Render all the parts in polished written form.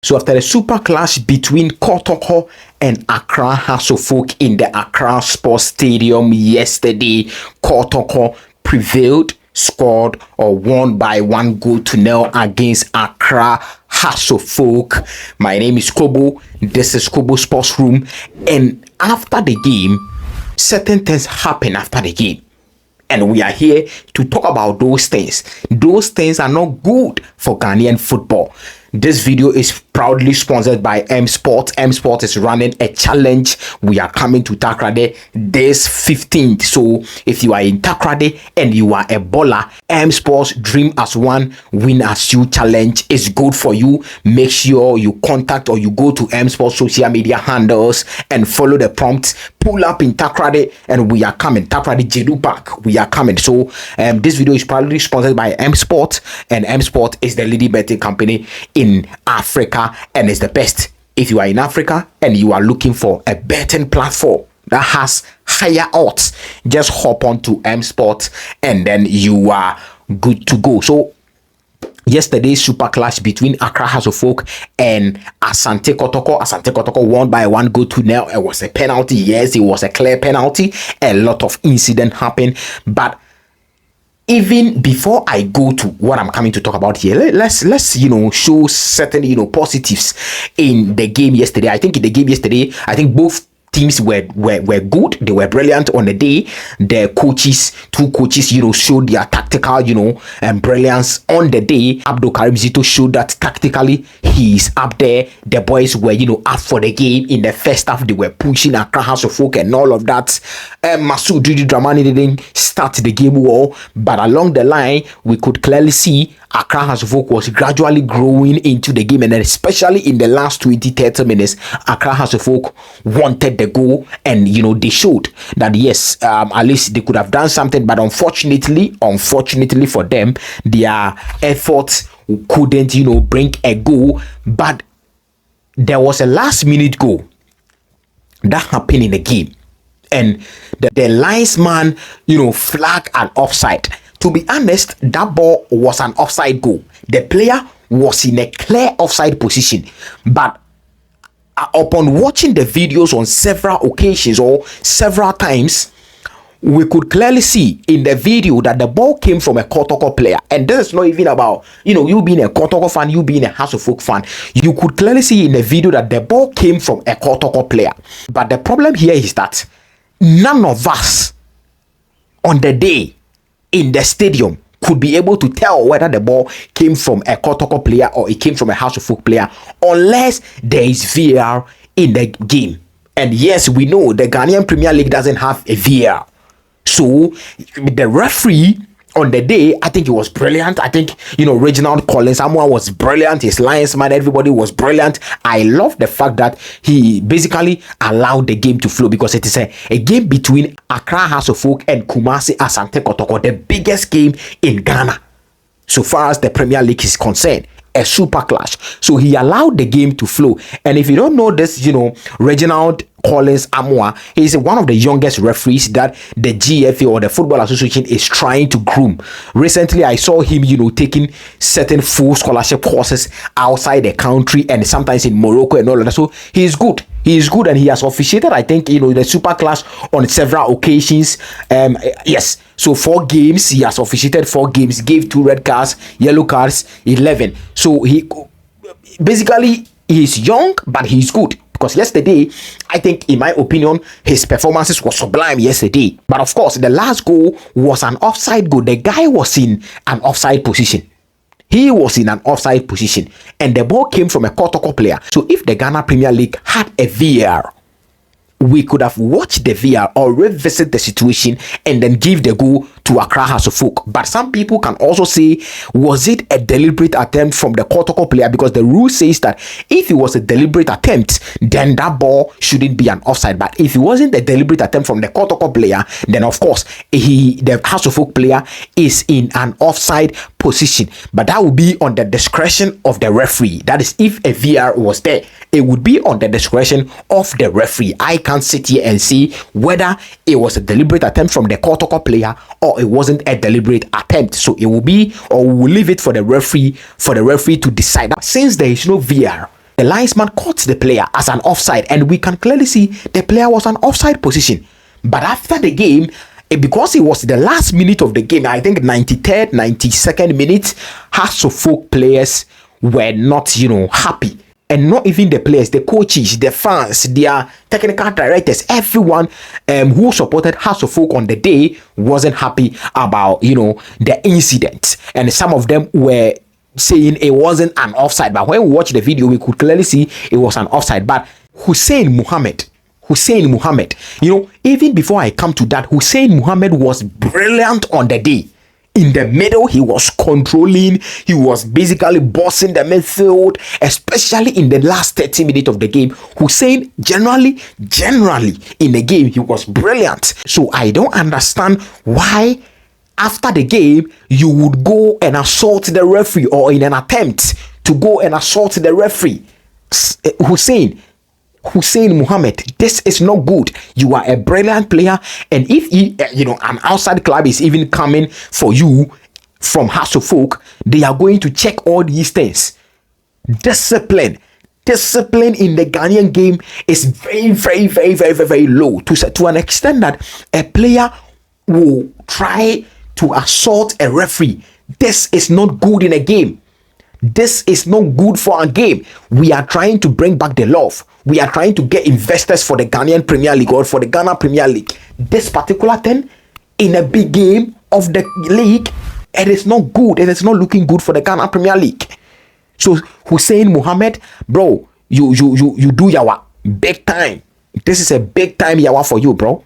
So after the super clash between Kotoko and Accra Assulting in the Accra Sports Stadium yesterday, Kotoko prevailed, scored or won by 1-0 against Accra Assulting. My name is Kobo. This is Kobo Sports Room. And after the game, certain things happen after the game. And we are here to talk about those things. Those things are not good for Ghanaian football. This video is proudly sponsored by M Sport. M Sport is running a challenge. We are coming to Takrade this 15th. So if you are in Takrade and you are a baller, M Sport's Dream as One, Win as You challenge is good for you. Make sure you contact or you go to M Sport's social media handles and follow the prompts. Pull up in Takrade and we are coming. Takrade Jedu Park, we are coming. So this video is proudly sponsored by M Sport, and M Sport is the leading betting company in Africa and is the best. If you are in Africa and you are looking for a betting platform that has higher odds, just hop on to M Sport and then you are good to go. So yesterday's super clash between Accra Assulting and Asante Kotoko. Asante Kotoko won by 1-0. It was a penalty. Yes, it was a clear penalty. A lot of incident happened, but even before I go to what I'm coming to talk about here, let's show certain positives in the game yesterday. I think in the game yesterday, I think both teams were good. They were brilliant on the day. The two coaches showed their tactical and brilliance on the day. Abdul Karim Zito showed that tactically he's up there. The boys were up for the game. In the first half they were pushing Accra Assulting and all of that. Masoud Dramani didn't start the game well, but along the line we could clearly see Accra Assulting was gradually growing into the game, and then especially in the last 20-30 minutes, Accra Assulting wanted the goal, and they showed that yes, at least they could have done something, but unfortunately for them, their efforts couldn't bring a goal. But there was a last minute goal that happened in the game, and the linesman flagged an offside. To be honest, that ball was an offside goal. The player was in a clear offside position, but upon watching the videos on several occasions or several times, we could clearly see in the video that the ball came from a Kotoko player. And this is not even about you being a Kotoko fan, you being a Assulting fan. You could clearly see in the video that the ball came from a Kotoko player. But the problem here is that none of us on the day in the stadium could be able to tell whether the ball came from a Kotoko player or it came from a Assulting player unless there is VAR in the game. And yes, we know the Ghanaian Premier League doesn't have a VAR. So the referee on the day, I think it was brilliant. I think Reginald someone was brilliant. His linesman, everybody was brilliant. I love the fact that he basically allowed the game to flow, because it is a game between Accra Assulting and Kumasi Asante Kotoko, the biggest game in Ghana so far as the Premier League is concerned. A super clash. So he allowed the game to flow. And if you don't know this, Reginald Amwa, he's one of the youngest referees that the GFA or the Football Association is trying to groom. Recently, I saw him, taking certain full scholarship courses outside the country and sometimes in Morocco and all of that. So he's good. He is good, and he has officiated, I think, the super clash on several occasions. Yes. So 4 games, he has officiated 4 games, gave 2 red cards, yellow cards, 11. So he basically he's young, but he's good. Because yesterday, I think, in my opinion, his performances were sublime yesterday. But of course, the last goal was an offside goal. The guy was in an offside position. He was in an offside position, and the ball came from a Kotoko player. So if the Ghana Premier League had a VAR, we could have watched the VAR or revisit the situation and then give the goal to Accra Assulting. But some people can also say, was it a deliberate attempt from the Kotoko player? Because the rule says that if it was a deliberate attempt, then that ball shouldn't be an offside. But if it wasn't a deliberate attempt from the Kotoko player, then of course the Assulting player is in an offside position. But that would be on the discretion of the referee. That is, if a VAR was there, it would be on the discretion of the referee. I can't sit here and see whether it was a deliberate attempt from the Kotoko player or it wasn't a deliberate attempt. So it will be, or we will leave it for the referee to decide that. Since there is no VAR, The linesman caught the player as an offside, and we can clearly see the player was an offside position. But after the game, because it was the last minute of the game, I think 93rd, 92nd minute, Assulting players were not, happy. And not even the players, the coaches, the fans, their technical directors, everyone who supported Assulting on the day wasn't happy about, the incident. And some of them were saying it wasn't an offside. But when we watched the video, we could clearly see it was an offside. But Hussein Mohammed, even before I come to that, Hussein Mohammed was brilliant on the day. In the middle, he was controlling, he was basically bossing the midfield, especially in the last 30 minutes of the game. Hussein, generally, in the game, he was brilliant. So I don't understand why after the game, you would go and assault the referee, or in an attempt to go and assault the referee. Hussein Mohammed, this is not good. You are a brilliant player, and if an outside club is even coming for you from Assulting, they are going to check all these things. Discipline in the Ghanaian game is very, very, very, very, very, very low, to an extent that a player will try to assault a referee. This is not good in a game. This is not good for a game. We are trying to bring back the love. We are trying to get investors for the Ghanaian Premier League, or for the Ghana Premier League. This particular thing in a big game of the league, it is not good. It is not looking good for the Ghana Premier League. So Hussein Mohammed, bro, you do yawa big time. This is a big time yawa for you, bro.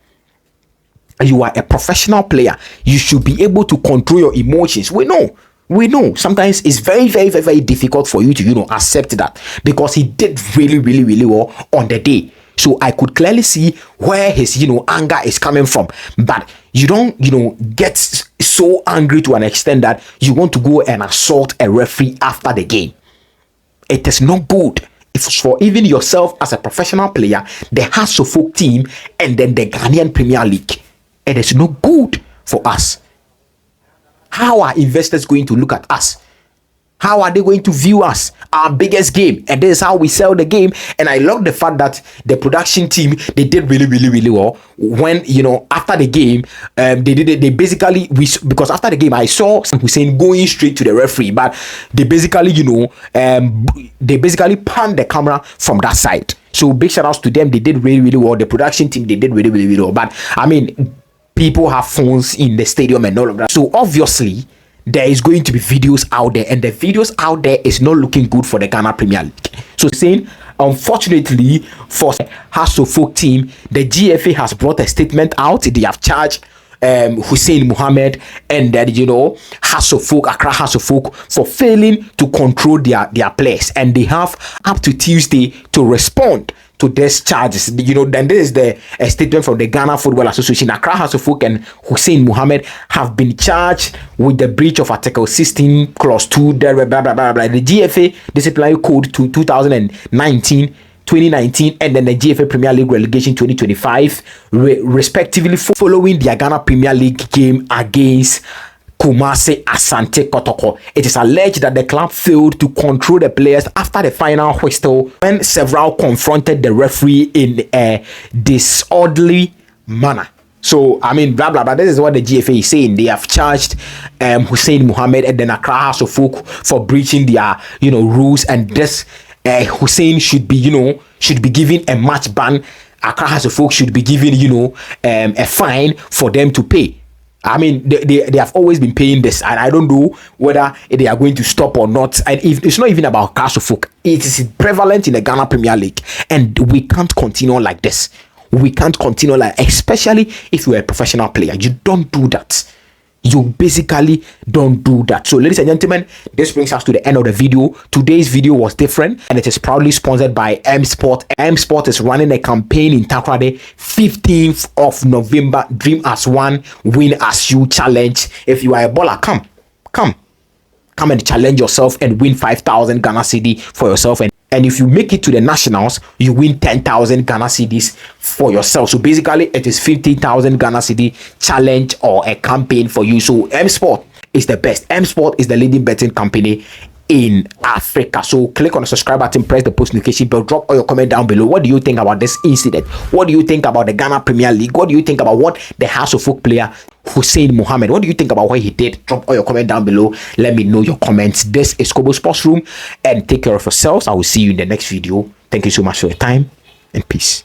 You are a professional player. You should be able to control your emotions. We know sometimes it's very, very, very, very difficult for you to, accept that, because he did really, really, really well on the day. So I could clearly see where his, anger is coming from. But you don't, get so angry to an extent that you want to go and assault a referee after the game. It is not good. It's for even yourself as a professional player, the Assulting team, and then the Ghanaian Premier League. It is not good for us. How are investors going to look at us? How are they going to view us? Our biggest game. And this is how we sell the game. And I love the fact that the production team, they did really, really, really well. When, after the game, because after the game, I saw Hussein going straight to the referee, but they basically, panned the camera from that side. So big shout outs to them. They did really, really well. The production team, they did really, really, really well. But people have phones in the stadium and all of that. So obviously, there is going to be videos out there, and the videos out there is not looking good for the Ghana Premier League. So saying, unfortunately, for Assulting team, the GFA has brought a statement out. They have charged Hussein Mohammed and then Accra Assulting for failing to control their players, and they have up to Tuesday to respond to these charges. Then this is the statement from the Ghana Football Association. Accra Assulting and Hussein Mohammed have been charged with the breach of Article 16, Clause 2, blah, blah, blah, blah, blah. The GFA Disciplinary Code to 2019, and then the GFA Premier League Relegation 2025, respectively, following their Ghana Premier League game against Kumasi Asante Kotoko. It is alleged that the club failed to control the players after the final whistle, when several confronted the referee in a disorderly manner. So, blah, blah, blah. This is what the GFA is saying. They have charged Hussein Mohammed and then Accra Assulting for breaching their, rules, and this Hussein should be given a match ban. Accra Assulting should be given, a fine for them to pay. They have always been paying this, and I don't know whether they are going to stop or not. And if it's not even about Assulting, it is prevalent in the Ghana Premier League, and we can't continue like this. We can't continue especially if you're a professional player. You don't do that. You basically don't do that. So, ladies and gentlemen, this brings us to the end of the video. Today's video was different, and it is proudly sponsored by M Sport. M Sport is running a campaign in Takoradi, 15th of November. Dream as one, win as you challenge. If you are a baller, come and challenge yourself and win 5,000 Ghana cedi for yourself. And if you make it to the nationals, you win 10,000 Ghana cedis for yourself. So basically, it is 50,000 Ghana cedi challenge or a campaign for you. So M Sport is the best. M Sport is the leading betting company in Africa. So click on the subscribe button, press the post notification bell, drop all your comment down below. What do you think about this incident? What do you think about the Ghana Premier League? What do you think about what the House of Folk player Hussein Mohammed, what do you think about what he did? Drop all your comment down below. Let me know your comments. This is Kobo Sports Room, and take care of yourselves. I will see you in the next video. Thank you so much for your time, and peace.